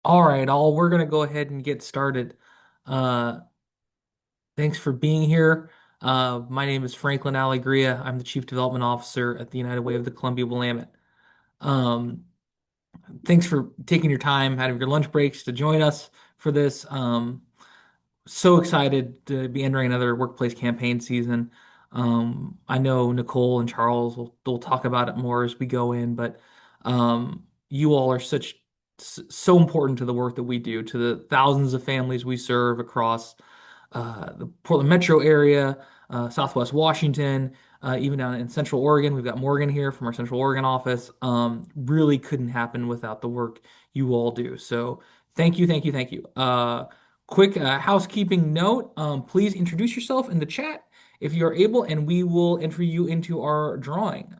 All right, all we're gonna go ahead and get started. Uh, Thanks for being here. My name is Franklin Allegria. I'm the Chief Development Officer at the United Way of the Columbia-Willamette. Um, Thanks for taking your time out of your lunch breaks to join us for this. So excited to be entering another workplace campaign season. I know Nicole and Charles will talk about it more as we go in, but you all are so important to the work that we do, to the thousands of families we serve across the Portland metro area, Southwest Washington, even down in Central Oregon. We've got Morgan here from our Central Oregon office. Really couldn't happen without the work you all do. So thank you, thank you, thank you. Quick housekeeping note, please introduce yourself in the chat if you're able, and we will enter you into our drawing.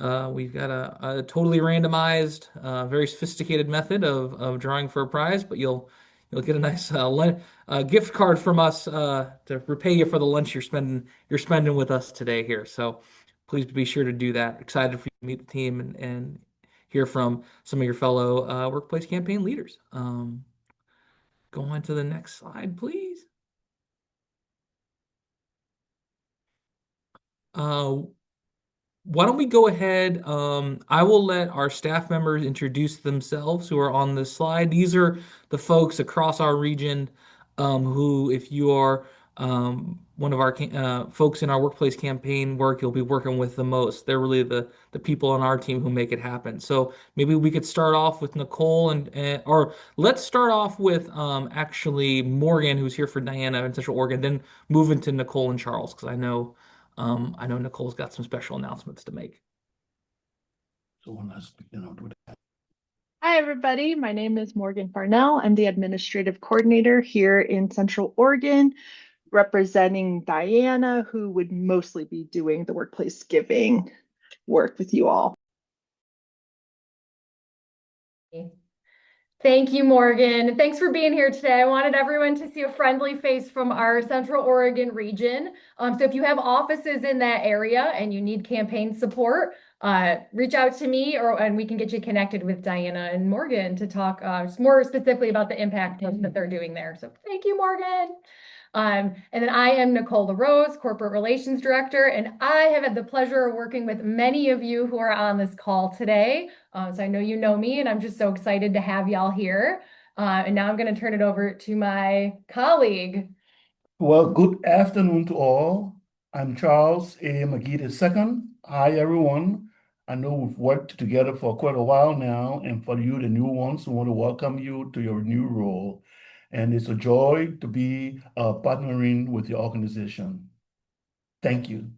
We've got a totally randomized, very sophisticated method of drawing for a prize, but you'll get a nice gift card from us to repay you for the lunch you're spending with us today here. So please be sure to do that. Excited for you to meet the team and hear from some of your fellow workplace campaign leaders. Go on to the next slide, please. Uh, Why don't we go ahead? I will let our staff members introduce themselves who are on this slide. These are the folks across our region who, if you are one of our folks in our workplace campaign work, you'll be working with the most. They're really the people on our team who make it happen. So maybe we could start off with Nicole or let's start off with actually Morgan, who's here for Diana in Central Oregon, then move into Nicole and Charles because I know Nicole's got some special announcements to make. So let's begin on with that. Hi, everybody. My name is Morgan Farnell. I'm the administrative coordinator here in Central Oregon, representing Diana, who would mostly be doing the workplace giving work with you all. Thank you, Morgan. Thanks for being here today. I wanted everyone to see a friendly face from our Central Oregon region. So if you have offices in that area and you need campaign support, reach out to me and we can get you connected with Diana and Morgan to talk more specifically about the impact that they're doing there. So thank you, Morgan. And then I am Nicole LaRose, Corporate Relations Director, and I have had the pleasure of working with many of you who are on this call today. So I know you know me, and I'm just so excited to have y'all here. And now I'm going to turn it over to my colleague. Well, good afternoon to all. I'm Charles A. McGee II. Hi, everyone. I know we've worked together for quite a while now, and for you, the new ones, we want to welcome you to your new role. And it's a joy to be partnering with your organization. Thank you.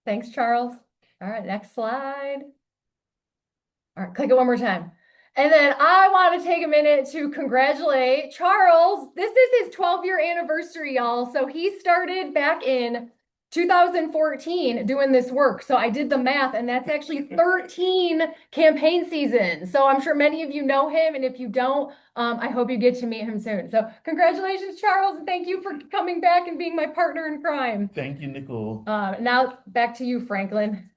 Thanks, Charles. All right, next slide. All right, click it one more time. And then I want to take a minute to congratulate Charles. This is his 12-year anniversary, y'all. So he started back in 2014 doing this work. So I did the math, and that's actually 13 campaign seasons. So I'm sure many of you know him, and if you don't, I hope you get to meet him soon. So congratulations, Charles, and thank you for coming back and being my partner in crime. Thank you, Nicole. Now back to you, Franklin.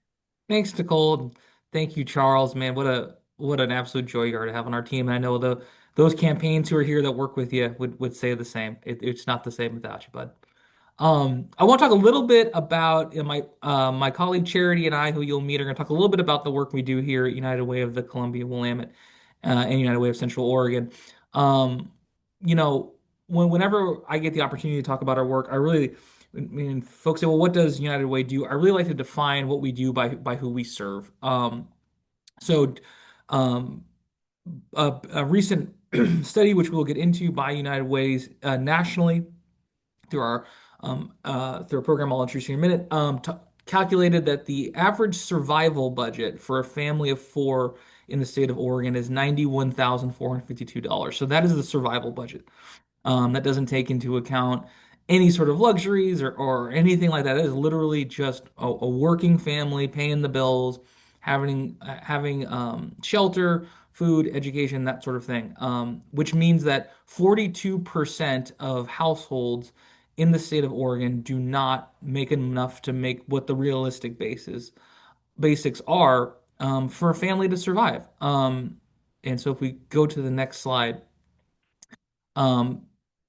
Thanks, Nicole. Thank you, Charles. Man, what an absolute joy you are to have on our team. And I know those campaigns who are here that work with you would say the same. It's not the same without you, bud. I want to talk a little bit about my colleague Charity and I, who you'll meet, are going to talk a little bit about the work we do here at United Way of the Columbia-Willamette and United Way of Central Oregon. Um, you know, whenever I get the opportunity to talk about our work, I mean, folks say, well, what does United Way do? I really like to define what we do by who we serve. So, um, a recent study, which we'll get into by United Ways nationally through a program I'll introduce in a minute, calculated that the average survival budget for a family of four in the state of Oregon is $91,452. So that is the survival budget. That doesn't take into account any sort of luxuries or anything like that. It is literally just a working family paying the bills, having shelter, food, education, that sort of thing. Which means that 42% of households in the state of Oregon do not make enough to make what the realistic basics are for a family to survive. And so if we go to the next slide, um,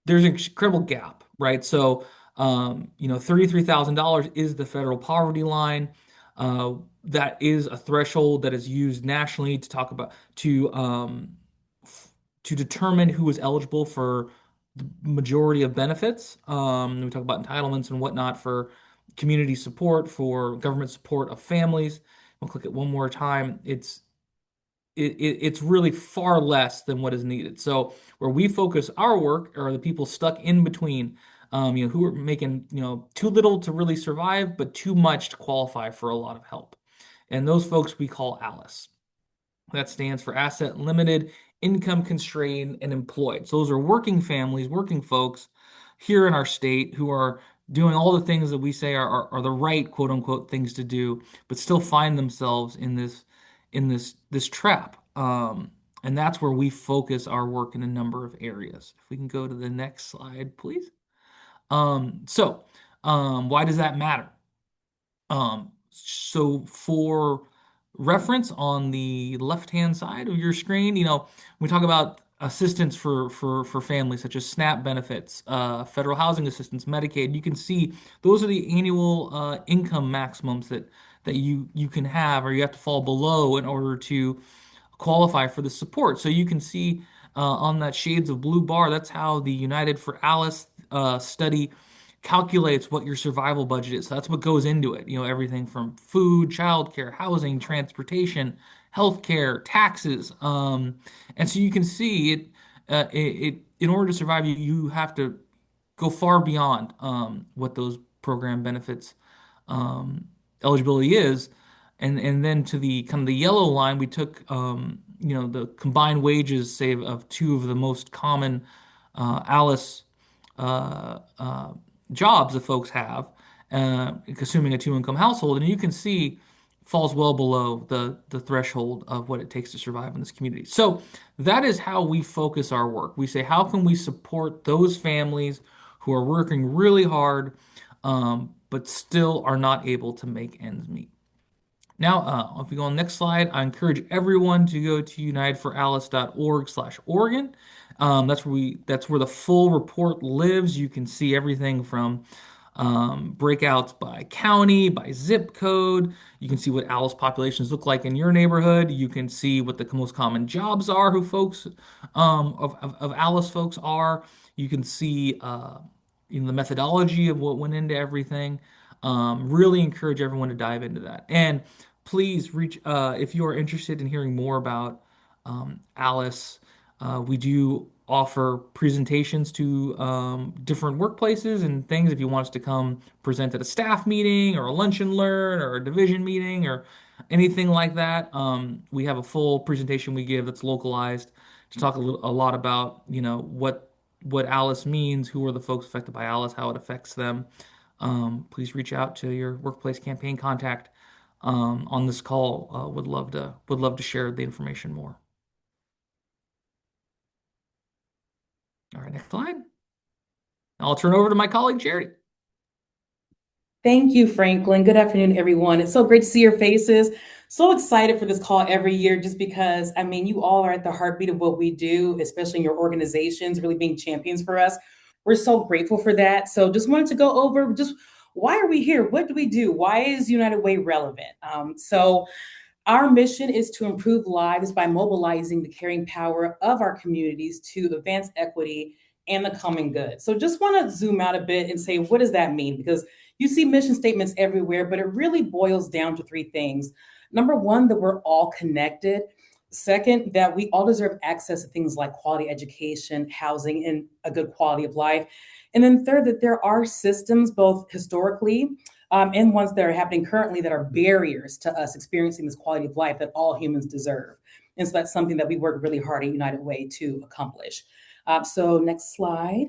there's an incredible gap, right? So, $33,000 is the federal poverty line. That is a threshold that is used nationally to talk about to determine who is eligible for the majority of benefits. We talk about entitlements and whatnot for community support, for government support of families. We'll click it one more time. It's really far less than what is needed. So where we focus our work are the people stuck in between, who are making, too little to really survive, but too much to qualify for a lot of help. And those folks we call ALICE. That stands for Asset Limited, Income Constrained, and Employed. So those are working families, working folks here in our state who are doing all the things that we say are the right quote unquote things to do, but still find themselves in this trap. And that's where we focus our work in a number of areas. If we can go to the next slide, please. Why does that matter? So for reference on the left-hand side of your screen, we talk about assistance for families such as SNAP benefits, federal housing assistance, Medicaid. You can see those are the annual income maximums that you can have or you have to fall below in order to qualify for the support. So you can see on that shades of blue bar, that's how the United for Alice study calculates what your survival budget is. So that's what goes into it. Everything from food, childcare, housing, transportation, healthcare, taxes. And so you can see it in order to survive, you have to go far beyond what those program benefits um, eligibility is. And then to the kind of the yellow line, we took the combined wages, say, of two of the most common Alice uh, uh, jobs that folks have, assuming a two-income household, and you can see falls well below the threshold of what it takes to survive in this community. So that is how we focus our work. We say, how can we support those families who are working really hard, but still are not able to make ends meet? Now, if we go on the next slide, I encourage everyone to go to unitedforalice.org/Oregon. That's where the full report lives. You can see everything from breakouts by county, by zip code. You can see what Alice populations look like in your neighborhood. You can see what the most common jobs are, who folks of Alice folks are. You can see the methodology of what went into everything. Really encourage everyone to dive into that. And please reach if you are interested in hearing more about Alice. We do offer presentations to different workplaces and things. If you want us to come present at a staff meeting or a lunch and learn or a division meeting or anything like that, we have a full presentation we give that's localized to talk a lot about what Alice means, who are the folks affected by Alice, how it affects them. Please reach out to your workplace campaign contact on this call. Would love to share the information more. All right, next slide. I'll turn over to my colleague Charity. Thank you, Franklin. Good afternoon, everyone. It's so great to see your faces. So excited for this call every year, just because, you all are at the heartbeat of what we do, especially in your organizations, really being champions for us. We're so grateful for that. So just wanted to go over just why are we here? What do we do? Why is United Way relevant? Our mission is to improve lives by mobilizing the caring power of our communities to advance equity and the common good. So just want to zoom out a bit and say, what does that mean? Because you see mission statements everywhere, but it really boils down to three things. Number one, that we're all connected. Second, that we all deserve access to things like quality education, housing, and a good quality of life. And then third, that there are systems, both historically and ones that are happening currently, that are barriers to us experiencing this quality of life that all humans deserve. And so that's something that we work really hard at United Way to accomplish. So next slide.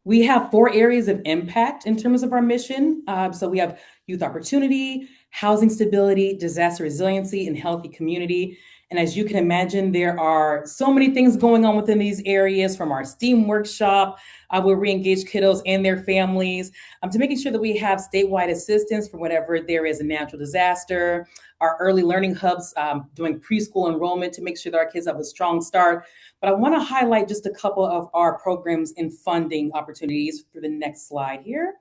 We have 4 areas of impact in terms of our mission. So we have youth opportunity, housing stability, disaster resiliency, and healthy community. And as you can imagine, there are so many things going on within these areas, from our STEAM workshop, where we engage kiddos and their families, to making sure that we have statewide assistance for whenever there is a natural disaster, our early learning hubs, doing preschool enrollment to make sure that our kids have a strong start. But I want to highlight just a couple of our programs and funding opportunities through the next slide here.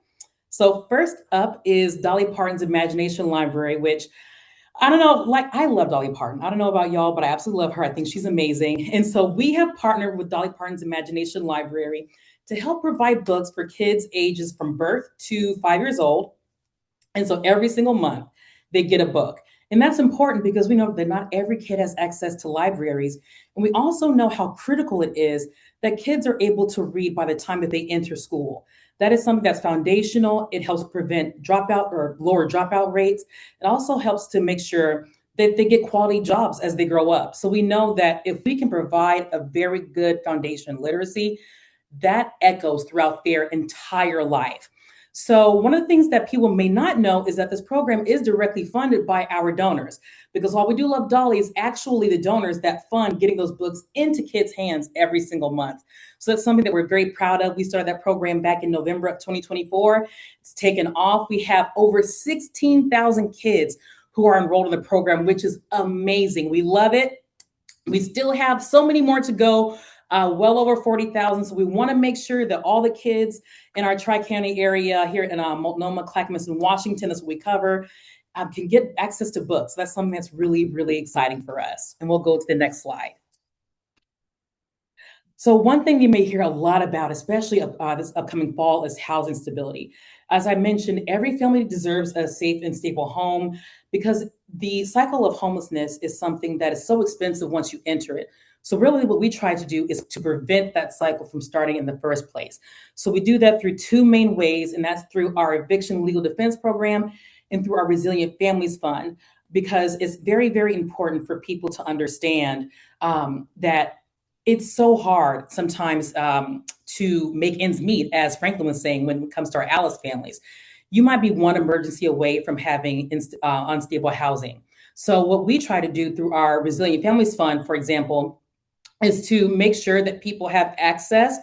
So first up is Dolly Parton's Imagination Library, which I don't know, like, I love Dolly Parton. I don't know about y'all, but I absolutely love her. I think she's amazing. And so we have partnered with Dolly Parton's Imagination Library to help provide books for kids ages from birth to 5 years old. And so every single month they get a book. And that's important because we know that not every kid has access to libraries. And we also know how critical it is that kids are able to read by the time that they enter school. That is something that's foundational. It helps prevent dropout or lower dropout rates. It also helps to make sure that they get quality jobs as they grow up. So we know that if we can provide a very good foundation in literacy, that echoes throughout their entire life. So one of the things that people may not know is that this program is directly funded by our donors, because while we do love Dolly, it's actually the donors that fund getting those books into kids' hands every single month. So that's something that we're very proud of. We started that program back in November of 2024. It's taken off. We have over 16,000 kids who are enrolled in the program, which is amazing. We love it. We still have so many more to go. Well over 40,000. So we want to make sure that all the kids in our Tri-County area here in Multnomah, Clackamas, and Washington, that's what we cover, can get access to books. That's something that's really, really exciting for us. And we'll go to the next slide. So one thing you may hear a lot about, especially this upcoming fall, is housing stability. As I mentioned, every family deserves a safe and stable home, because the cycle of homelessness is something that is so expensive once you enter it. So really what we try to do is to prevent that cycle from starting in the first place. So we do that through two main ways, and that's through our eviction legal defense program and through our Resilient Families Fund, because it's very, very important for people to understand that it's so hard sometimes to make ends meet, as Franklin was saying, when it comes to our Alice families. You might be one emergency away from having unstable housing. So what we try to do through our Resilient Families Fund, for example, is to make sure that people have access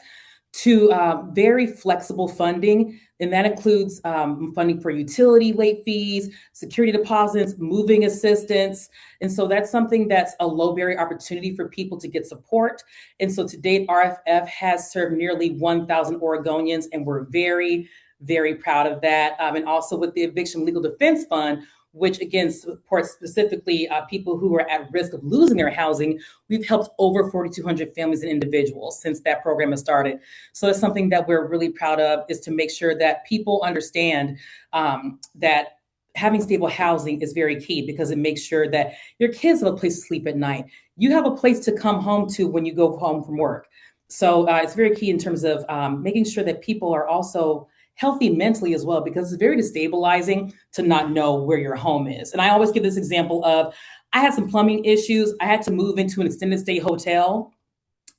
to very flexible funding. And that includes funding for utility late fees, security deposits, moving assistance. And so that's something that's a low barrier opportunity for people to get support. And so to date, RFF has served nearly 1,000 Oregonians, and we're very, very proud of that. And also with the Eviction Legal Defense Fund, which again supports specifically people who are at risk of losing their housing. We've helped over 4,200 families and individuals since that program has started. So that's something that we're really proud of, is to make sure that people understand that having stable housing is very key, because it makes sure that your kids have a place to sleep at night. You have a place to come home to when you go home from work. So it's very key in terms of making sure that people are also healthy mentally as well, because it's very destabilizing to not know where your home is. And I always give this example of, I had some plumbing issues. I had to move into an extended stay hotel.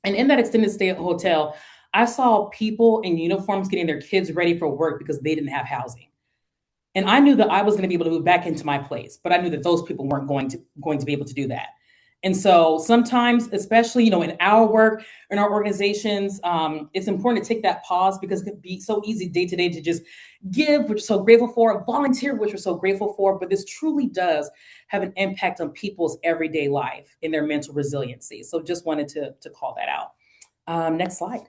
And in that extended stay hotel, I saw people in uniforms getting their kids ready for work because they didn't have housing. And I knew that I was going to be able to move back into my place, but I knew that those people weren't going to be able to do that. And so sometimes, especially, in our work, in our organizations, it's important to take that pause, because it can be so easy day to day to just give, which we're so grateful for, volunteer, which we're so grateful for. But this truly does have an impact on people's everyday life and their mental resiliency. So just wanted to call that out. Next slide.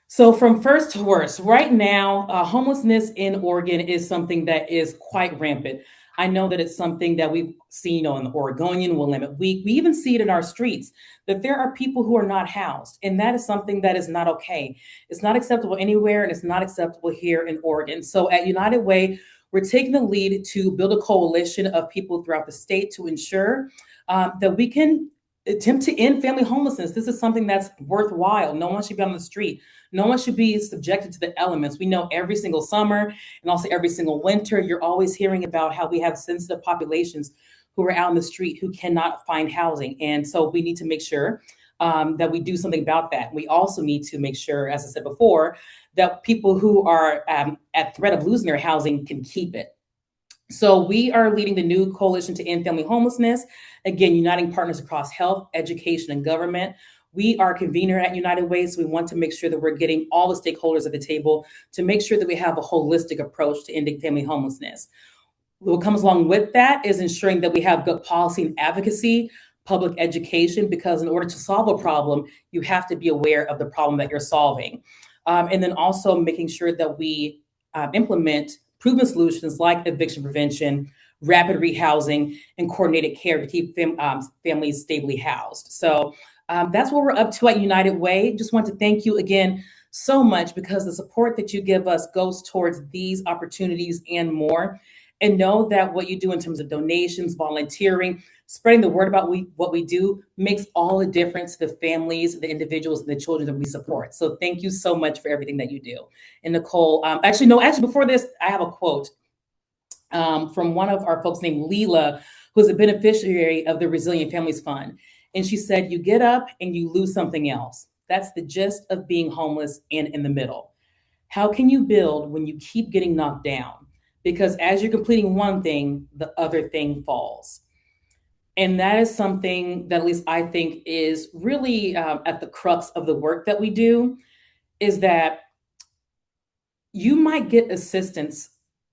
So from first to worst, right now, homelessness in Oregon is something that is quite rampant. I know that it's something that we've seen on the Oregonian Willamette Week. We even see it in our streets, that there are people who are not housed. And that is something that is not okay. It's not acceptable anywhere, and it's not acceptable here in Oregon. So at United Way, we're taking the lead to build a coalition of people throughout the state to ensure that we can attempt to end family homelessness. This is something that's worthwhile. No one should be on the street. No one should be subjected to the elements. We know every single summer and also every single winter, you're always hearing about how we have sensitive populations who are out in the street who cannot find housing. And so we need to make sure that we do something about that. We also need to make sure, as I said before, that people who are at threat of losing their housing can keep it. So we are leading the new coalition to end family homelessness, again, uniting partners across health, education, and government. We are a convener at United Way, so we want to make sure that we're getting all the stakeholders at the table to make sure that we have a holistic approach to ending family homelessness. What comes along with that is ensuring that we have good policy and advocacy, public education, because in order to solve a problem, you have to be aware of the problem that you're solving. And then also making sure that we implement proven solutions like eviction prevention, rapid rehousing, and coordinated care to keep families stably housed. So that's what we're up to at United Way. Just want to thank you again so much, because the support that you give us goes towards these opportunities and more. And know that what you do in terms of donations, volunteering, spreading the word about what we do makes all the difference to the families, the individuals, and the children that we support. So thank you so much for everything that you do. And Nicole, actually, before this, I have a quote from one of our folks named Leela, who's a beneficiary of the Resilient Families Fund. And she said, "You get up and you lose something else. That's the gist of being homeless and in the middle. How can you build when you keep getting knocked down? Because as you're completing one thing, the other thing falls." And that is something that at least I think is really at the crux of the work that we do, is that you might get assistance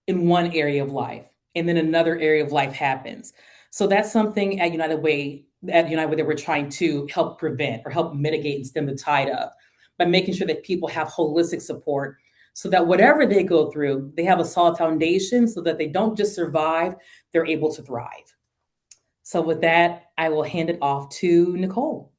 in one area of life and then another area of life happens. So that's something at United Way that we're trying to help prevent or help mitigate and stem the tide of, by making sure that people have holistic support so that whatever they go through, they have a solid foundation so that they don't just survive, they're able to thrive. So with that, I will hand it off to Nicole.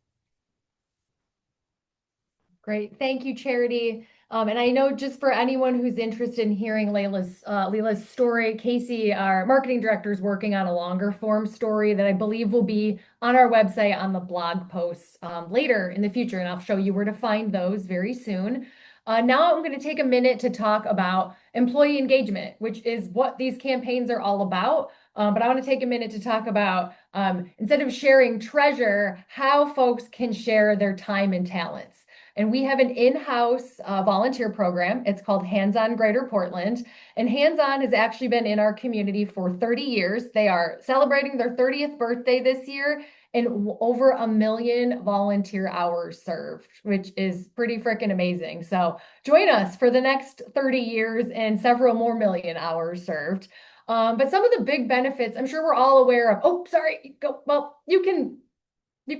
Great. Thank you, Charity. And I know, just for anyone who's interested in hearing Leila's story, Casey, our marketing director, is working on a longer form story that I believe will be on our website on the blog posts later in the future. And I'll show you where to find those very soon. Now I'm going to take a minute to talk about employee engagement, which is what these campaigns are all about. But I want to take a minute to talk about, instead of sharing treasure, how folks can share their time and talents. And we have an in-house volunteer program. It's called Hands On Greater Portland. And Hands On has actually been in our community for 30 years. They are celebrating their 30th birthday this year, and over 1 million volunteer hours served, which is pretty freaking amazing. So join us for the next 30 years and several more million hours served. But some of the big benefits, I'm sure we're all aware of. Oh, sorry. Well, you can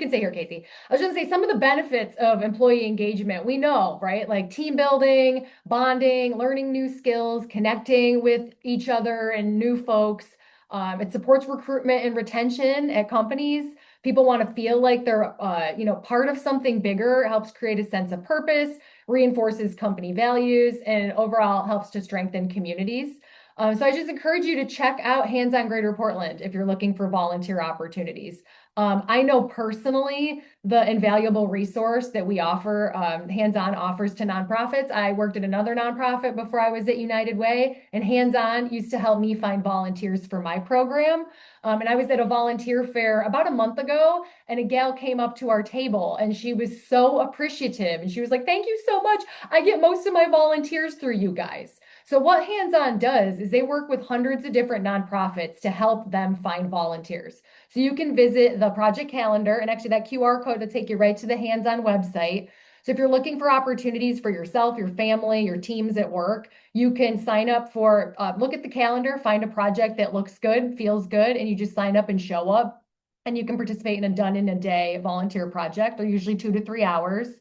say here, Casey. I was going to say some of the benefits of employee engagement. We know, right? Like team building, bonding, learning new skills, connecting with each other and new folks. It supports recruitment and retention at companies. People want to feel like they're, part of something bigger. It helps create a sense of purpose, reinforces company values, and overall helps to strengthen communities. So I just encourage you to check out Hands On Greater Portland if you're looking for volunteer opportunities. I know personally the invaluable resource that we offer, Hands On offers to nonprofits. I worked at another nonprofit before I was at United Way, and Hands On used to help me find volunteers for my program. And I was at a volunteer fair about a month ago, and a gal came up to our table and she was so appreciative. And she was like, "Thank you so much. I get most of my volunteers through you guys." So what Hands On does is they work with hundreds of different nonprofits to help them find volunteers. So you can visit the project calendar, and actually that QR code will take you right to the Hands On website. So if you're looking for opportunities for yourself, your family, your teams at work, you can sign up for, look at the calendar, find a project that looks good, feels good, and you just sign up and show up. And you can participate in a done-in-a-day volunteer project. They're usually 2 to 3 hours.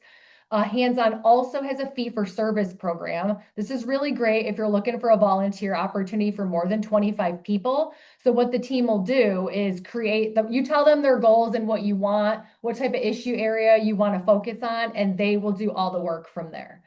Hands On also has a fee-for-service program. This is really great if you're looking for a volunteer opportunity for more than 25 people. So what the team will do is you tell them their goals and what you want, what type of issue area you want to focus on, and they will do all the work from there.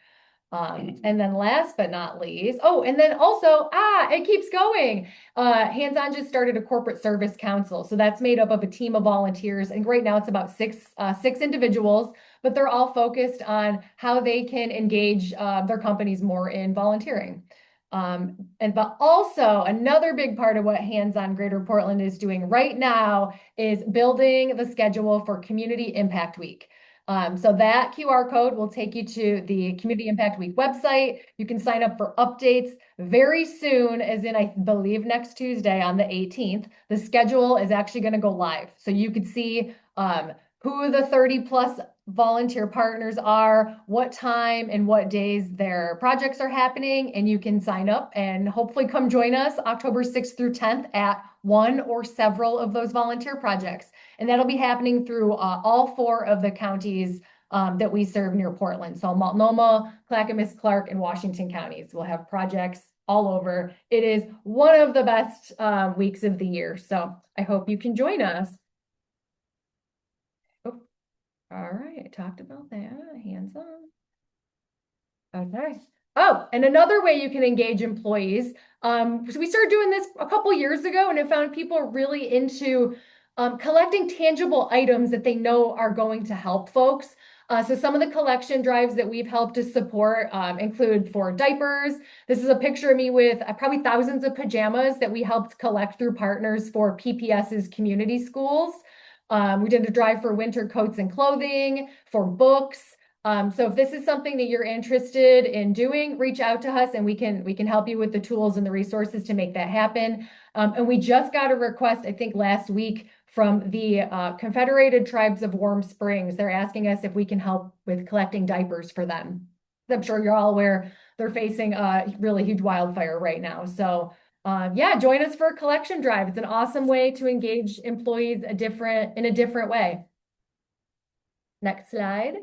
And then last but not least, and then also, it keeps going. Hands On just started a corporate service council. So that's made up of a team of volunteers. And right now it's about six individuals, but they're all focused on how they can engage their companies more in volunteering. But also another big part of what Hands On Greater Portland is doing right now is building the schedule for Community Impact Week. So that QR code will take you to the Community Impact Week website. You can sign up for updates very soon, as in, I believe, next Tuesday on the 18th. The schedule is actually going to go live. So you could see who the 30 plus volunteer partners are, what time and what days their projects are happening, and you can sign up and hopefully come join us October 6th through 10th at one or several of those volunteer projects. And that'll be happening through all 4 of the counties that we serve near Portland. So Multnomah, Clackamas, Clark, and Washington counties will have projects all over. It is one of the best weeks of the year. So I hope you can join us. Oh, all right, I talked about that. Hands up. Okay. Oh, and another way you can engage employees. So we started doing this a couple years ago, and I found people are really into collecting tangible items that they know are going to help folks. So some of the collection drives that we've helped to support include for diapers. This is a picture of me with probably thousands of pajamas that we helped collect through partners for PPS's community schools. We did a drive for winter coats and clothing, for books. So if this is something that you're interested in doing, reach out to us and we can help you with the tools and the resources to make that happen. And we just got a request, I think last week, from the Confederated Tribes of Warm Springs. They're asking us if we can help with collecting diapers for them. I'm sure you're all aware they're facing a really huge wildfire right now. So yeah, join us for a collection drive. It's an awesome way to engage employees in a different way. Next slide.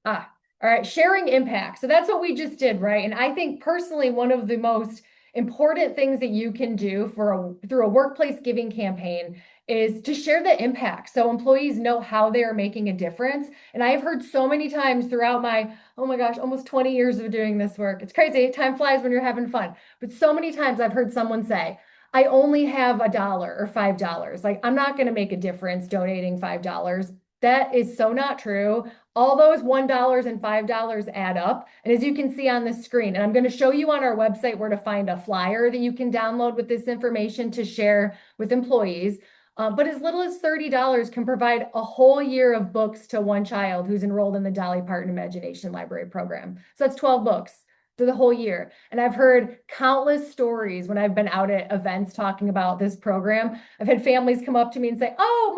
All right, sharing impact. So that's what we just did, right? And I think personally, one of the most important things that you can do through a workplace giving campaign is to share the impact so employees know how they are making a difference. And I've heard so many times throughout my, oh my gosh, almost 20 years of doing this work. It's crazy. Time flies when you're having fun. But so many times I've heard someone say, I only have $1 or $5. Like, I'm not going to make a difference donating $5. That is so not true. All those $1 and $5 add up. And as you can see on the screen, and I'm going to show you on our website where to find a flyer that you can download with this information to share with employees. But as little as $30 can provide a whole year of books to one child who's enrolled in the Dolly Parton Imagination Library program. So that's 12 books through the whole year. And I've heard countless stories when I've been out at events talking about this program. I've had families come up to me and say, oh,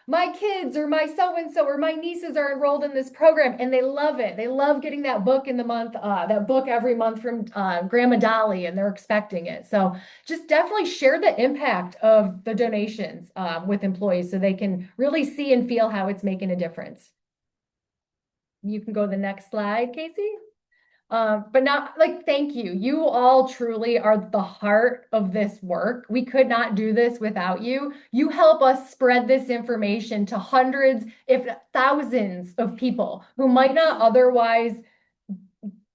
my kids or my so-and-so or my nieces are enrolled in this program and they love it. They love getting that book in the month, that book every month from Grandma Dolly, and they're expecting it. So just definitely share the impact of the donations with employees so they can really see and feel how it's making a difference. You can go to the next slide, Casey. But not like, thank you. You all truly are the heart of this work. We could not do this without you. You help us spread this information to hundreds, if not thousands of people who might not otherwise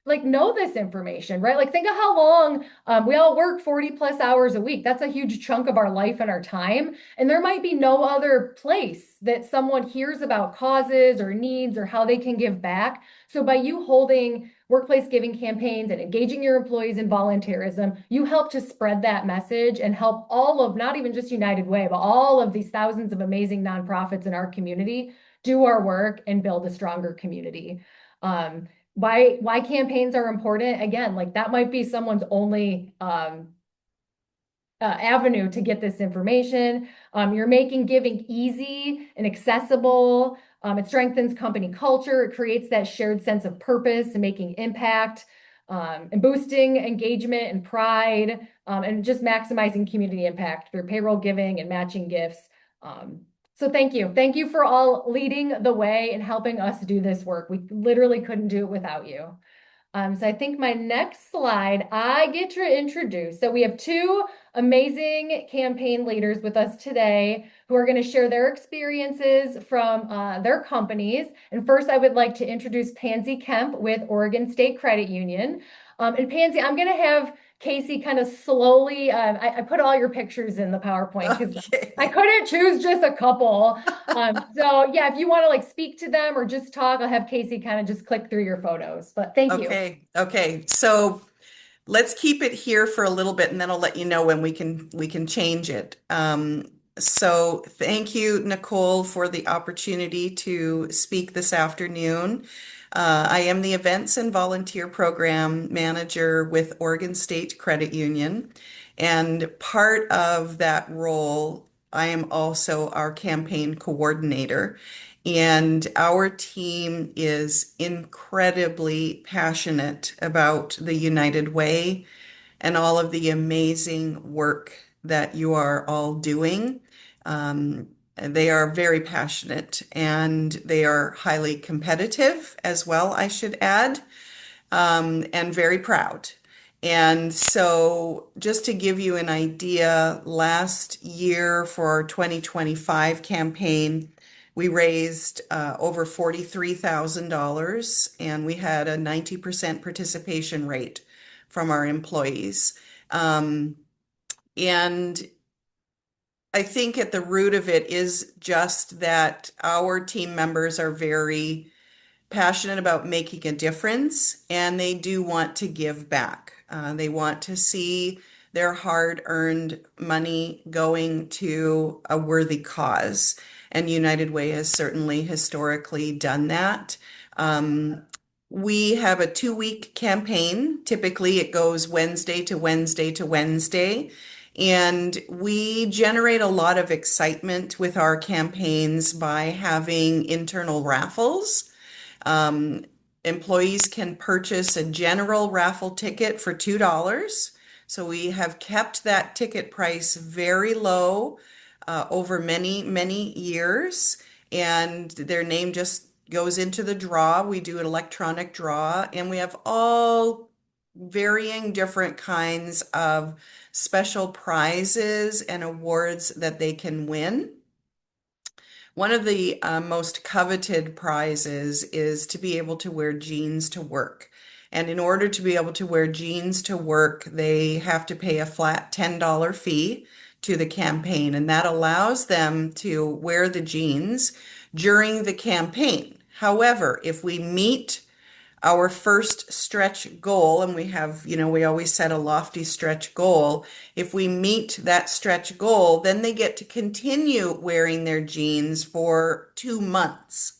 like know this information, right? Like, think of how long we all work 40 plus hours a week. That's a huge chunk of our life and our time. And there might be no other place that someone hears about causes or needs or how they can give back. So by you holding workplace giving campaigns and engaging your employees in volunteerism, you help to spread that message and help all of, not even just United Way, but all of these thousands of amazing nonprofits in our community do our work and build a stronger community. Why campaigns are important, again, like that might be someone's only avenue to get this information. You're making giving easy and accessible. It strengthens company culture. It creates that shared sense of purpose and making impact, and boosting engagement and pride, and just maximizing community impact through payroll giving and matching gifts. So thank you. Thank you for all leading the way and helping us do this work. We literally couldn't do it without you. So I think my next slide, I get to introduce. So we have 2 amazing campaign leaders with us today who are going to share their experiences from their companies. And first, I would like to introduce Pansy Kemp with Oregon State Credit Union. And Pansy, I'm going to have Casey kind of slowly, I put all your pictures in the PowerPoint because I couldn't choose just a couple. So yeah, if you want to like speak to them or just talk, I'll have Casey kind of just click through your photos, but thank you. Okay. So let's keep it here for a little bit and then I'll let you know when we can change it. So thank you, Nicole, for the opportunity to speak this afternoon. I am the Events and Volunteer Program Manager with Oregon State Credit Union. And part of that role, I am also our campaign coordinator. And our team is incredibly passionate about the United Way and all of the amazing work that you are all doing. They are very passionate and they are highly competitive as well, I should add, and very proud. And so, just to give you an idea, last year for our 2025 campaign, we raised over $43,000 and we had a 90% participation rate from our employees. And I think at the root of it is just that our team members are very passionate about making a difference and they do want to give back. They want to see their hard-earned money going to a worthy cause. And United Way has certainly historically done that. We have a 2-week campaign. Typically, it goes Wednesday to Wednesday to Wednesday. And we generate a lot of excitement with our campaigns by having internal raffles. Employees can purchase a general raffle ticket for $2. So we have kept that ticket price very low over many, many years. And their name just goes into the draw. We do an electronic draw, and we have all varying different kinds of special prizes and awards that they can win. One of the most coveted prizes is to be able to wear jeans to work. And in order to be able to wear jeans to work, they have to pay a flat $10 fee to the campaign. And that allows them to wear the jeans during the campaign. However, if we meet our first stretch goal, and we always set a lofty stretch goal. If we meet that stretch goal, then they get to continue wearing their jeans for 2 months.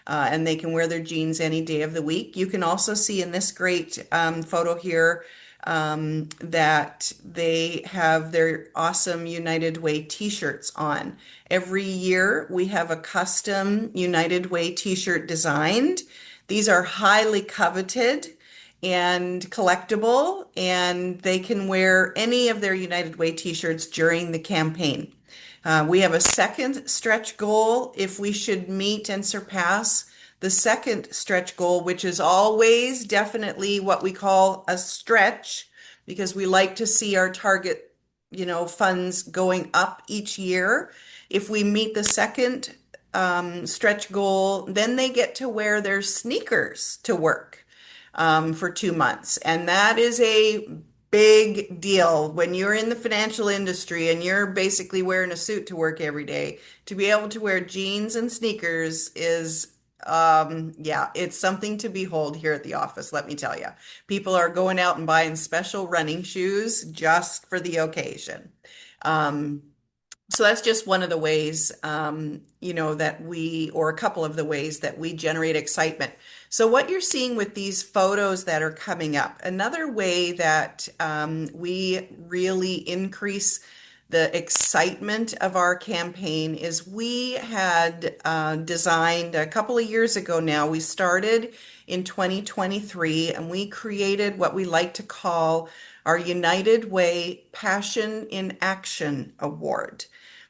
And they can wear their jeans any day of the week. You can also see in this great photo here that they have their awesome United Way t-shirts on. Every year we have a custom United Way t-shirt designed. These are highly coveted and collectible, and they can wear any of their United Way t-shirts during the campaign. We have a second stretch goal if we should meet and surpass the second stretch goal, which is always definitely what we call a stretch, because we like to see our target, funds going up each year. If we meet the second stretch goal, then they get to wear their sneakers to work for 2 months. And that is a big deal when you're in the financial industry and you're basically wearing a suit to work every day. To be able to wear jeans and sneakers is it's something to behold here at the office, let me tell you. People are going out and buying special running shoes just for the occasion. So that's just one of the ways, or a couple of the ways that we generate excitement. So what you're seeing with these photos that are coming up, another way that we really increase the excitement of our campaign is we had designed a couple of years ago now. We started in 2023 and we created what we like to call our United Way Passion in Action Award.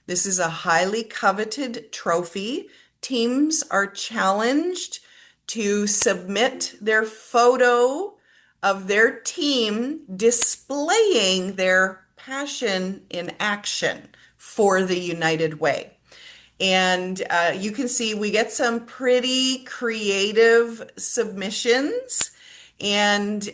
This is a highly coveted trophy. Teams are challenged to submit their photo of their team displaying their passion in action for the United Way. And you can see we get some pretty creative submissions. And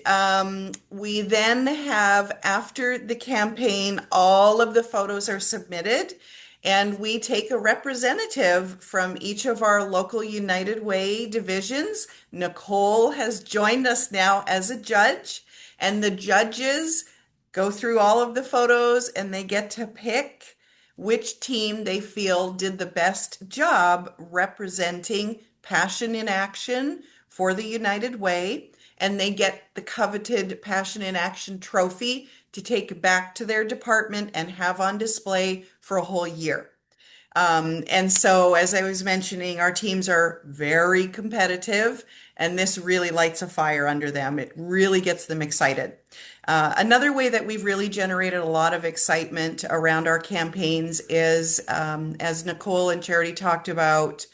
we then have, after the campaign, all of the photos are submitted. And we take a representative from each of our local United Way divisions. Nicole has joined us now as a judge, and the judges go through all of the photos and they get to pick which team they feel did the best job representing passion in action for the United Way, and they get the coveted Passion in Action trophy to take back to their department and have on display for a whole year. And so, as I was mentioning, our teams are very competitive, and this really lights a fire under them. It really gets them excited. Another way that we've really generated a lot of excitement around our campaigns is, as Nicole and Charity talked about,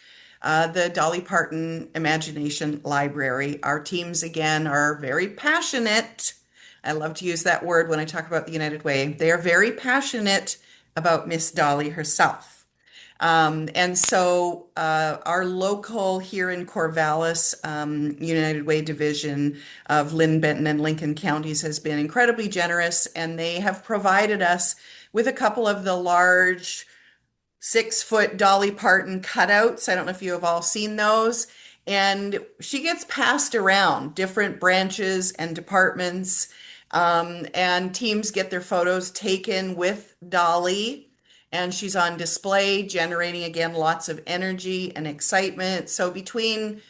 the Dolly Parton Imagination Library. Our teams, again, are very passionate. I love to use that word when I talk about the United Way. They are very passionate about Miss Dolly herself. And so our local here in Corvallis United Way division of Lynn, Benton, and Lincoln counties has been incredibly generous, and they have provided us with a couple of the large 6-foot Dolly Parton cutouts. I don't know if you have all seen those. And she gets passed around different branches and departments, and teams get their photos taken with Dolly. And she's on display, generating again lots of energy and excitement. So between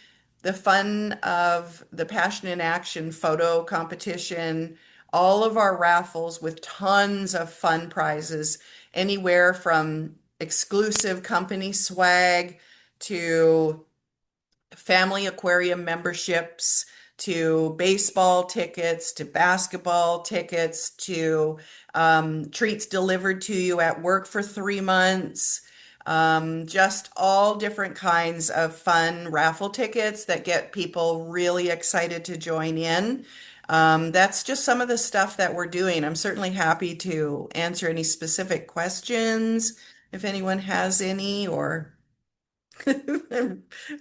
the fun of the Passion in Action photo competition, all of our raffles with tons of fun prizes, anywhere from exclusive company swag to family aquarium memberships, to baseball tickets, to basketball tickets, to treats delivered to you at work for 3 months. Just all different kinds of fun raffle tickets that get people really excited to join in. That's just some of the stuff that we're doing. I'm certainly happy to answer any specific questions if anyone has any, or I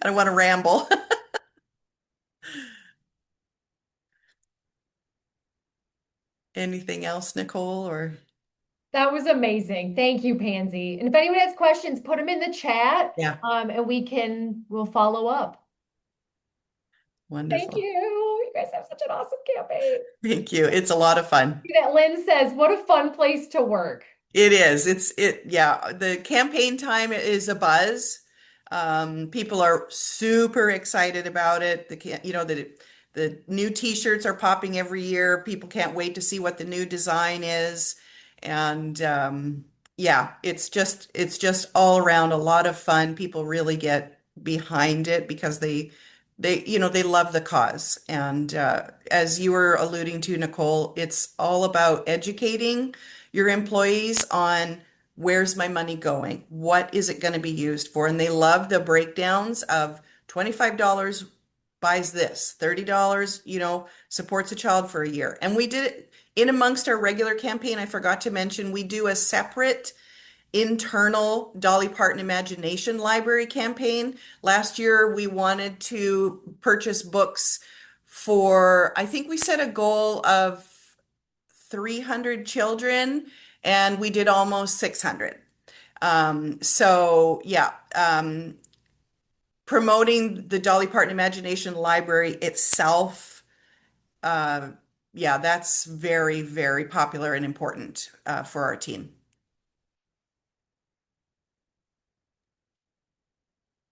don't want to ramble. Anything else, Nicole, or? That was amazing. Thank you, Pansy. And if anyone has questions, put them in the chat, Yeah, and we'll follow up. Thank you. wonderful. You guys have such an awesome campaign. Thank you. It's a lot of fun. That Lynn says, what a fun place to work. It is. Yeah, the campaign time is a buzz. People are super excited about it. The new t-shirts are popping every year. People can't wait to see what the new design is. And yeah, it's just all around a lot of fun. People really get behind it because they love the cause. And as you were alluding to, Nicole, it's all about educating your employees on where's my money going? What is it going to be used for? And they love the breakdowns of $25 buys this, $30, supports a child for a year. And we did it in amongst our regular campaign. I forgot to mention, we do a separate internal Dolly Parton Imagination Library campaign. Last year, we wanted to purchase books for, I think we set a goal of 300 children, and we did almost 600. So yeah, promoting the Dolly Parton Imagination Library itself, yeah, that's very, very popular and important for our team.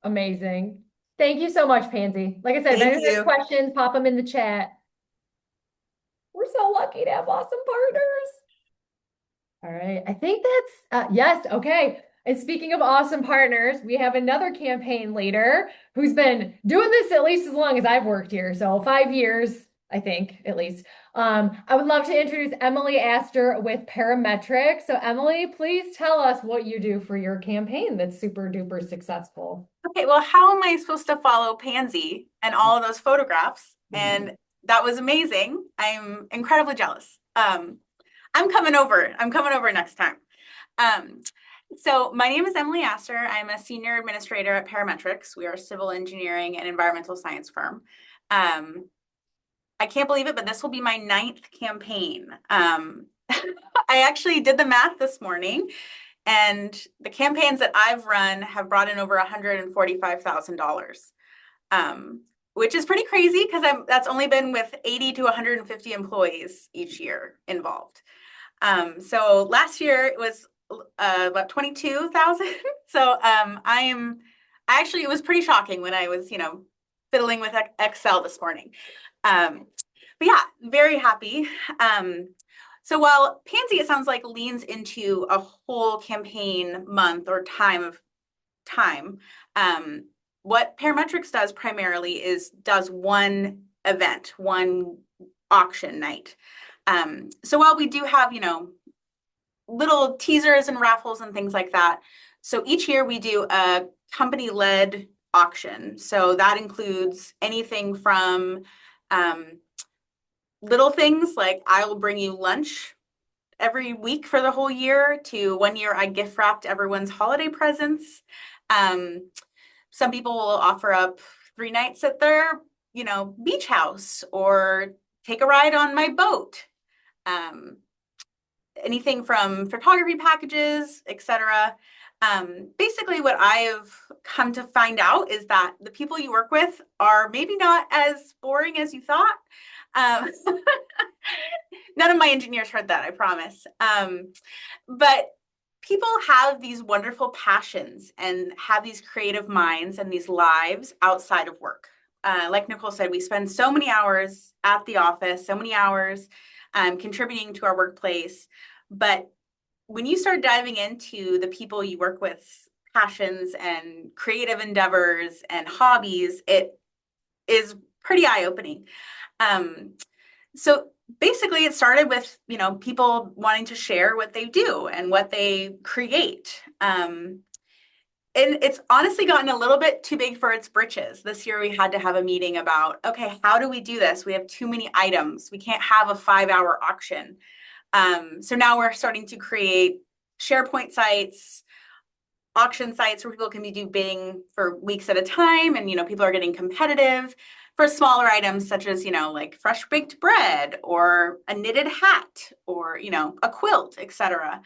Amazing. Thank you so much, Pansy. Like I said, if Thank anyone has you. questions, pop them in the chat. We're so lucky to have awesome partners. All right, I think that's, yes, okay. And speaking of awesome partners, we have another campaign leader who's been doing this at least as long as I've worked here. So 5 years, I think, at least. I would love to introduce Emily Aster with Parametrix. So Emily, please tell us what you do for your campaign that's super duper successful. Okay, well, how am I supposed to follow Pansy and all of those photographs? And that was amazing. I'm incredibly jealous. I'm coming over. I'm coming over next time. So my name is Emily Aster. I'm a senior administrator at Parametrix. We are a civil engineering and environmental science firm. I can't believe it, but this will be my 9th campaign. I actually did the math this morning, and the campaigns that I've run have brought in over $145,000, which is pretty crazy because that's only been with 80 to 150 employees each year involved. So last year it was about 22,000. So it was pretty shocking when I was, fiddling with Excel this morning. But yeah, very happy. So while Pansy, it sounds like, leans into a whole campaign month or time, what Parametrix does primarily is does one event, one auction night. So while we do have, little teasers and raffles and things like that, so each year we do a company-led auction. So that includes anything from little things like I will bring you lunch every week for the whole year, to one year I gift wrapped everyone's holiday presents. Some people will offer up 3 nights at their, beach house, or take a ride on my boat. Anything from photography packages, etc. Basically, what I've come to find out is that the people you work with are maybe not as boring as you thought. None of my engineers heard that, I promise. But people have these wonderful passions and have these creative minds and these lives outside of work. Like Nicole said, we spend so many hours at the office, so many hours contributing to our workplace. But when you start diving into the people you work with, passions and creative endeavors and hobbies, it is pretty eye-opening. So basically it started with, people wanting to share what they do and what they create. And it's honestly gotten a little bit too big for its britches. This year we had to have a meeting about, okay, how do we do this? We have too many items. We can't have a 5-hour auction. So now we're starting to create SharePoint sites, auction sites where people can do bidding for weeks at a time, and people are getting competitive for smaller items such as like fresh baked bread or a knitted hat or a quilt, etc.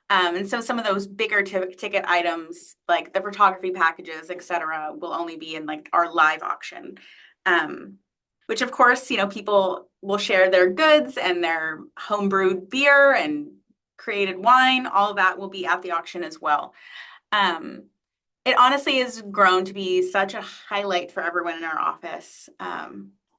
And so some of those bigger ticket items like the photography packages, etc., will only be in like our live auction, which of course people will share their goods and their homebrewed beer and created wine. All of that will be at the auction as well. It honestly has grown to be such a highlight for everyone in our office.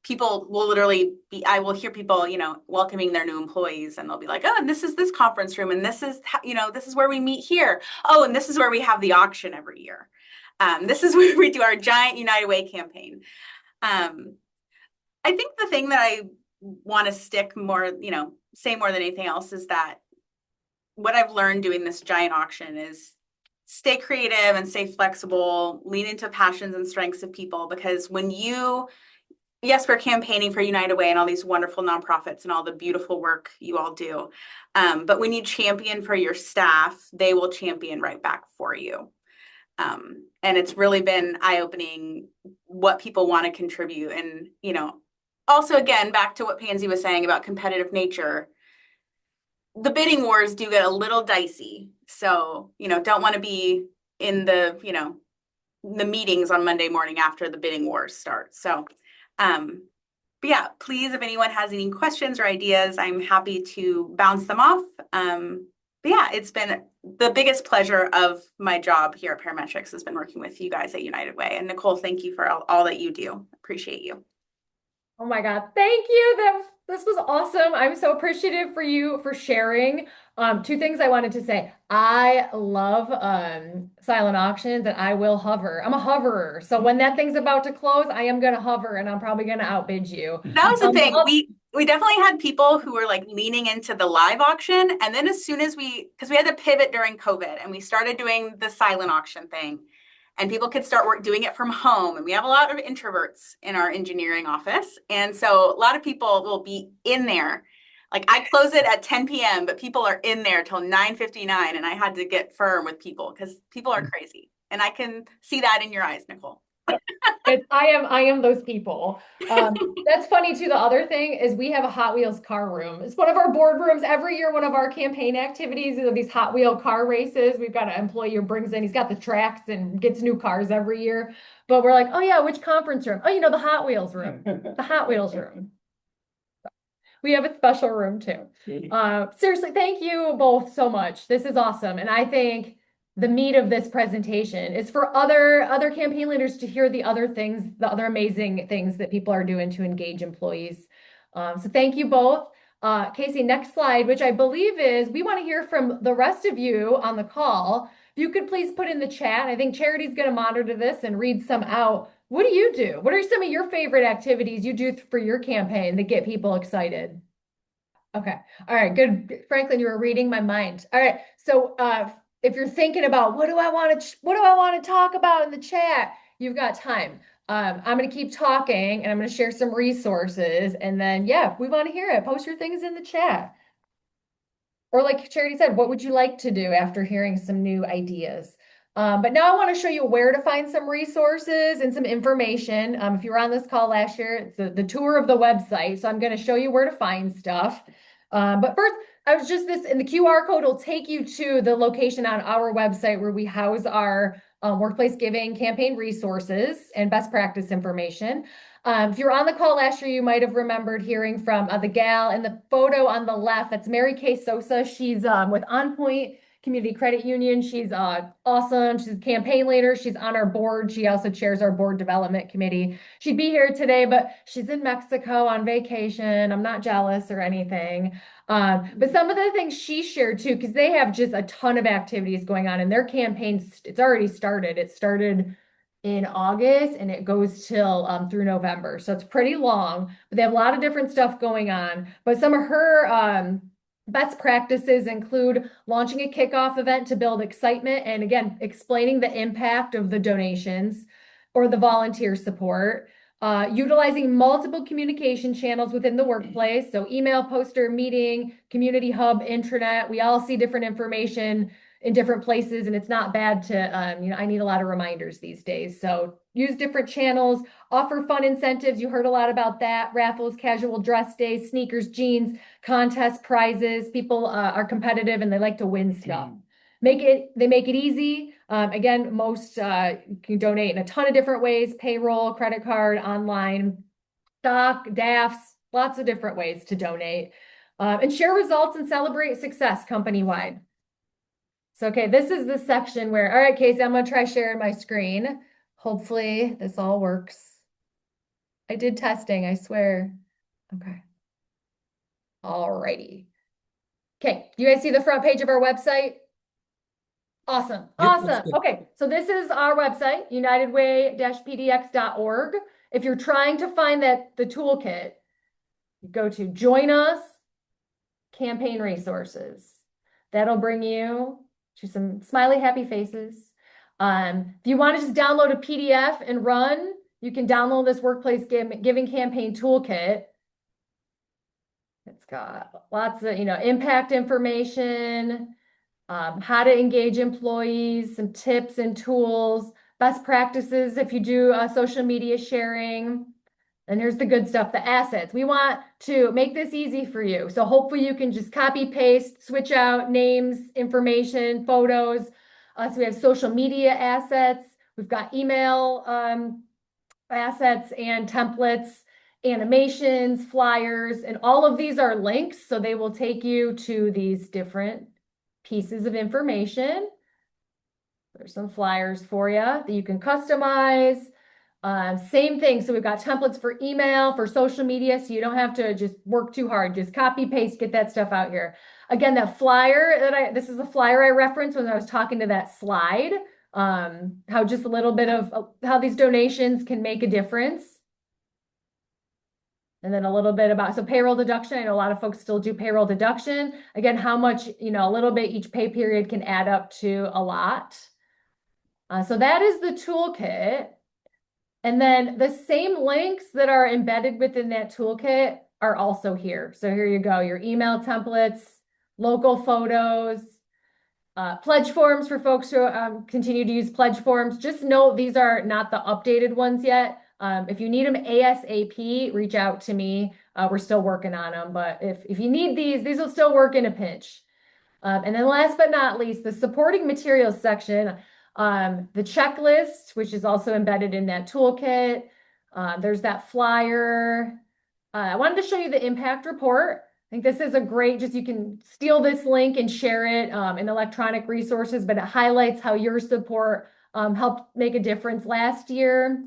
People will literally I will hear people, welcoming their new employees, and they'll be like, oh, and this is this conference room, and this is, this is where we meet here. Oh, and this is where we have the auction every year. This is where we do our giant United Way campaign. I think the thing that I want to stick more, say more than anything else, is that what I've learned doing this giant auction is stay creative and stay flexible, lean into passions and strengths of people, because yes, we're campaigning for United Way and all these wonderful nonprofits and all the beautiful work you all do. But when you champion for your staff, they will champion right back for you. And it's really been eye-opening what people want to contribute. And, also, again, back to what Pansy was saying about competitive nature, the bidding wars do get a little dicey. So, don't want to be in the meetings on Monday morning after the bidding wars start. So, but yeah, please, if anyone has any questions or ideas, I'm happy to bounce them off. But yeah, it's been the biggest pleasure of my job here at Parametrix has been working with you guys at United Way. And Nicole, thank you for all that you do. Appreciate you. Oh my God, thank you. This was awesome. I'm so appreciative for you for sharing. 2 things I wanted to say. I love silent auctions, and I will hover. I'm a hoverer. So when that thing's about to close, I am going to hover, and I'm probably going to outbid you. That was the thing. We definitely had people who were like leaning into the live auction. And then as soon as because we had to pivot during COVID, and we started doing the silent auction thing, and people could start doing it from home. And we have a lot of introverts in our engineering office. And so a lot of people will be in there. Like I close it at 10 p.m., but people are in there till 9:59. And I had to get firm with people because people are crazy. And I can see that in your eyes, Nicole. I am those people. That's funny too. The other thing is we have a Hot Wheels car room. It's one of our board rooms. Every year, one of our campaign activities are these Hot Wheel car races. We've got an employee who brings in, he's got the tracks and gets new cars every year. But we're like, oh yeah, which conference room? Oh, the Hot Wheels room. The Hot Wheels room. We have a special room too. Seriously, thank you both so much. This is awesome. And I think the meat of this presentation is for other campaign leaders to hear the other things, the other amazing things that people are doing to engage employees. So thank you both. Casey, next slide, which I believe is, we want to hear from the rest of you on the call. If you could please put in the chat, I think Charity's going to monitor this and read some out. What do you do? What are some of your favorite activities you do for your campaign that get people excited? Okay. All right. Good. Franklin, you were reading my mind. All right. So if you're thinking about what do I want to talk about in the chat, you've got time. I'm going to keep talking and I'm going to share some resources. And then, yeah, we want to hear it. Post your things in the chat. Or like Charity said, what would you like to do after hearing some new ideas? But now I want to show you where to find some resources and some information. If you were on this call last year, it's the tour of the website. So I'm going to show you where to find stuff. But first, I was just and the QR code will take you to the location on our website where we house our workplace giving campaign resources and best practice information. If you were on the call last year, you might have remembered hearing from the gal in the photo on the left. That's Mary Kay Sosa. She's with On Point Community Credit Union. She's awesome. She's a campaign leader. She's on our board. She also chairs our board development committee. She'd be here today, but she's in Mexico on vacation. I'm not jealous or anything. But some of the things she shared too, because they have just a ton of activities going on in their campaign. It's already started. It started in August and it goes till through November. So it's pretty long, but they have a lot of different stuff going on. But some of her best practices include launching a kickoff event to build excitement and again, explaining the impact of the donations or the volunteer support. Utilizing multiple communication channels within the workplace. So email, poster, meeting, community hub, intranet. We all see different information in different places and it's not bad to, I need a lot of reminders these days. So use different channels, offer fun incentives. You heard a lot about that. Raffles, casual dress days, sneakers, jeans, contests, prizes. People are competitive and they like to win stuff. They make it easy. Again, most can donate in a ton of different ways, payroll, credit card, online, stock, DAFs, lots of different ways to donate. And share results and celebrate success company-wide. So, okay, this is the section where, all right, Casey, I'm going to try sharing my screen. Hopefully this all works. I did testing, I swear. Okay. All righty. Okay, you guys see the front page of our website? Awesome. Awesome. Okay, so this is our website, unitedway-pdx.org. If you're trying to find the toolkit, you go to Join Us, Campaign Resources. That'll bring you to some smiley, happy faces. If you want to just download a PDF and run, you can download this Workplace Giving Campaign Toolkit. It's got lots of, impact information, how to engage employees, some tips and tools, best practices if you do social media sharing. And here's the good stuff, the assets. We want to make this easy for you. So hopefully you can just copy, paste, switch out names, information, photos. So we have social media assets. We've got email assets and templates, animations, flyers, and all of these are links. So they will take you to these different pieces of information. There's some flyers for you that you can customize. Same thing. So we've got templates for email, for social media. So you don't have to just work too hard. Just copy, paste, get that stuff out here. Again, that flyer this is a flyer I referenced when I was talking to that slide. How just a little bit of how these donations can make a difference. And then a little bit about, so payroll deduction. I know a lot of folks still do payroll deduction. Again, how much, a little bit each pay period can add up to a lot. So that is the toolkit. And then the same links that are embedded within that toolkit are also here. So here you go, your email templates, local photos, pledge forms for folks who continue to use pledge forms. Just note these are not the updated ones yet. If you need them ASAP, reach out to me. We're still working on them, but if you need these will still work in a pinch. And then last but not least, the supporting materials section, the checklist, which is also embedded in that toolkit. There's that flyer. I wanted to show you the impact report. I think this is a great, just you can steal this link and share it in electronic resources, but it highlights how your support helped make a difference last year.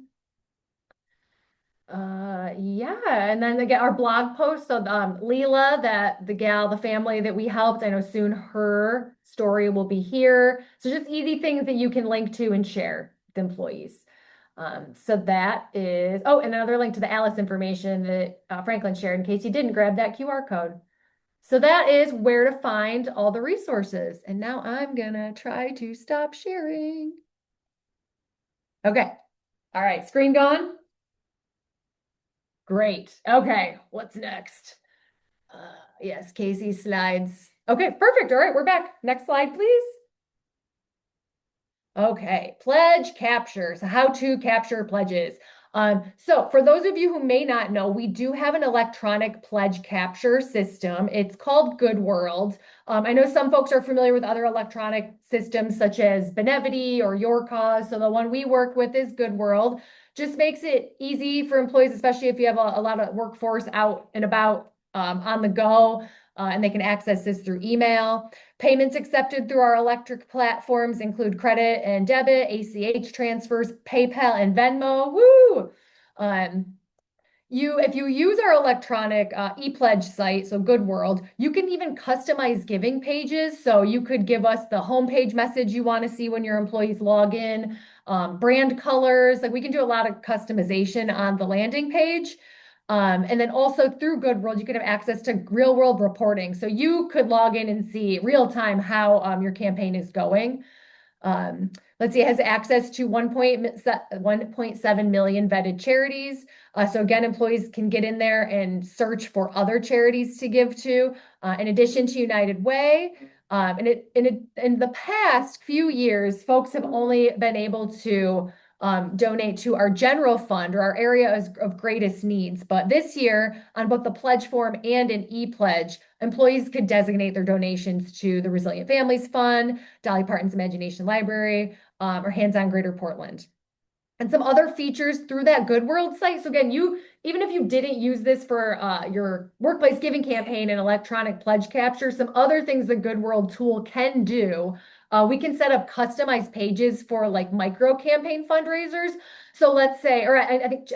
Yeah, and then again, our blog post. So Leela, the family that we helped, I know soon her story will be here. So just easy things that you can link to and share with employees. So that is, oh, and another link to the Alice information that Franklin shared in case you didn't grab that QR code. So that is where to find all the resources. And now I'm gonna try to stop sharing. Okay. All right, screen gone. Great. Okay, what's next? Yes, Casey's slides. Okay, perfect. All right, we're back. Next slide, please. Okay, pledge capture. So how to capture pledges. So for those of you who may not know, we do have an electronic pledge capture system. It's called Good World. I know some folks are familiar with other electronic systems such as Benevity or Your Cause. So the one we work with is Good World. Just makes it easy for employees, especially if you have a lot of workforce out and about on the go, and they can access this through email. Payments accepted through our electric platforms include credit and debit, ACH transfers, PayPal, and Venmo. Woo! If you use our electronic e-pledge site, so Good World, you can even customize giving pages. So you could give us the homepage message you want to see when your employees log in, brand colors. Like we can do a lot of customization on the landing page. And then also through Good World, you could have access to real world reporting. So you could log in and see real time how your campaign is going. Let's see, it has access to 1.7 million vetted charities. So again, employees can get in there and search for other charities to give to, in addition to United Way. In the past few years, folks have only been able to donate to our general fund or our area of greatest needs. But this year, on both the pledge form and an e-pledge, employees could designate their donations to the Resilient Families Fund, Dolly Parton's Imagination Library, or Hands on Greater Portland. And some other features through that Good World site. So again, even if you didn't use this for your workplace giving campaign and electronic pledge capture, some other things the Good World tool can do. We can set up customized pages for like micro campaign fundraisers. So let's say, or I think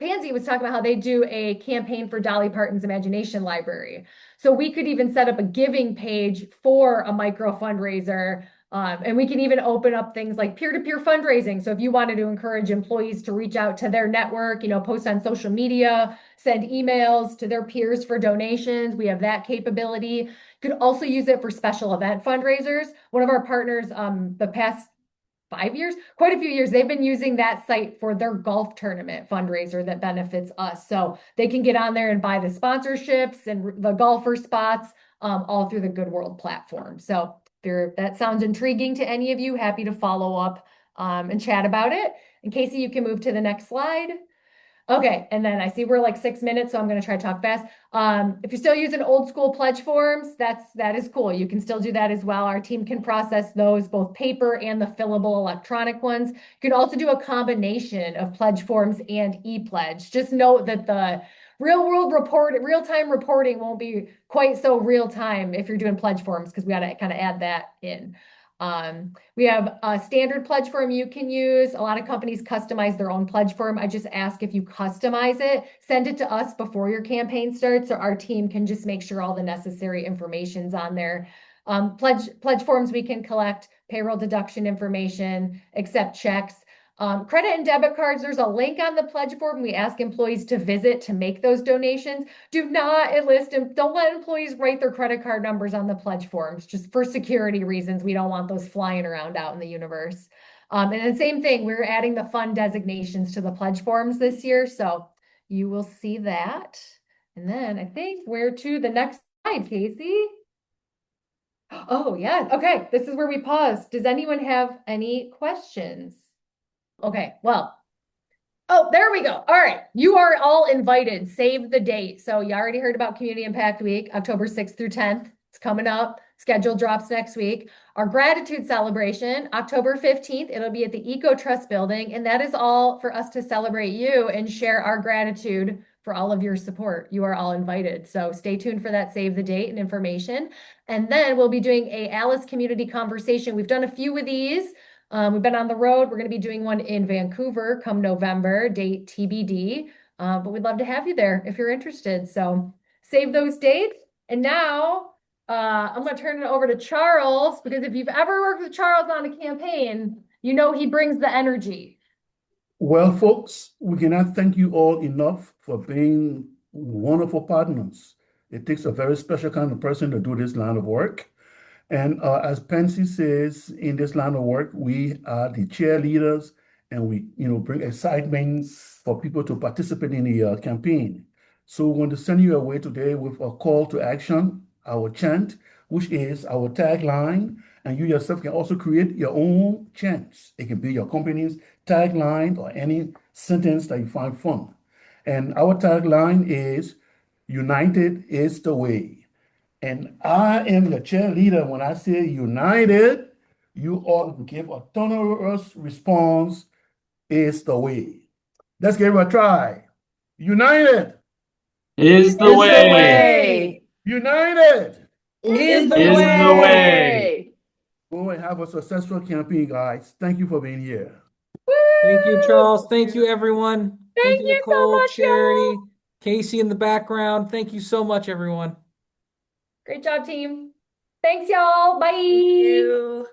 Pansy was talking about how they do a campaign for Dolly Parton's Imagination Library. So we could even set up a giving page for a micro fundraiser. And we can even open up things like peer-to-peer fundraising. So if you wanted to encourage employees to reach out to their network, post on social media, send emails to their peers for donations, we have that capability. You could also use it for special event fundraisers. One of our partners, the past 5 years, quite a few years, they've been using that site for their golf tournament fundraiser that benefits us. So they can get on there and buy the sponsorships and the golfer spots all through the Good World platform. So if that sounds intriguing to any of you, happy to follow up and chat about it. And Casey, you can move to the next slide. Okay, and then I see we're like 6 minutes, so I'm going to try to talk fast. If you're still using old school pledge forms, that is cool. You can still do that as well. Our team can process those, both paper and the fillable electronic ones. You can also do a combination of pledge forms and e-pledge. Just note that the real-time reporting won't be quite so real time if you're doing pledge forms, because we got to kind of add that in. We have a standard pledge form you can use. A lot of companies customize their own pledge form. I just ask if you customize it, send it to us before your campaign starts, so our team can just make sure all the necessary information's on there. Pledge forms we can collect, payroll deduction information, accept checks. Credit and debit cards, there's a link on the pledge form we ask employees to visit to make those donations. Do not enlist and don't let employees write their credit card numbers on the pledge forms, just for security reasons. We don't want those flying around out in the universe. And then same thing, we're adding the fund designations to the pledge forms this year. So you will see that. And then I think we're to the next slide, Casey. Oh yeah, okay, this is where we pause. Does anyone have any questions? Okay, well, oh, there we go. All right, you are all invited. Save the date. So you already heard about Community Impact Week, October 6th through 10th. It's coming up. Schedule drops next week. Our gratitude celebration, October 15th, it'll be at the Eco Trust building. And that is all for us to celebrate you and share our gratitude for all of your support. You are all invited. So stay tuned for that save the date and information. And then we'll be doing a Alice community conversation. We've done a few of these. We've been on the road. We're going to be doing one in Vancouver come November, date TBD. But we'd love to have you there if you're interested. So save those dates. And now I'm going to turn it over to Charles, because if you've ever worked with Charles on a campaign, you know he brings the energy. Well, folks, we cannot thank you all enough for being wonderful partners. It takes a very special kind of person to do this line of work. And as Pansy says, in this line of work, we are the cheerleaders, and we, bring excitement for people to participate in the campaign. So we want to send you away today with a call to action, our chant, which is our tagline. And you yourself can also create your own chants. It can be your company's tagline or any sentence that you find fun. And our tagline is "United is the way." And I am the cheerleader. When I say united, you all give a thunderous response, "Is the way." Let's give it a try. United Is the way. United Is the Is the way. Go and have a successful campaign, guys. Thank you for being here. Thank you, Charles. Thank you, everyone. Thank you so Nicole, much, y'all. Charity, Casey in the background. Thank you so much, everyone. Great job, team. Thanks, y'all. Bye. Thank you.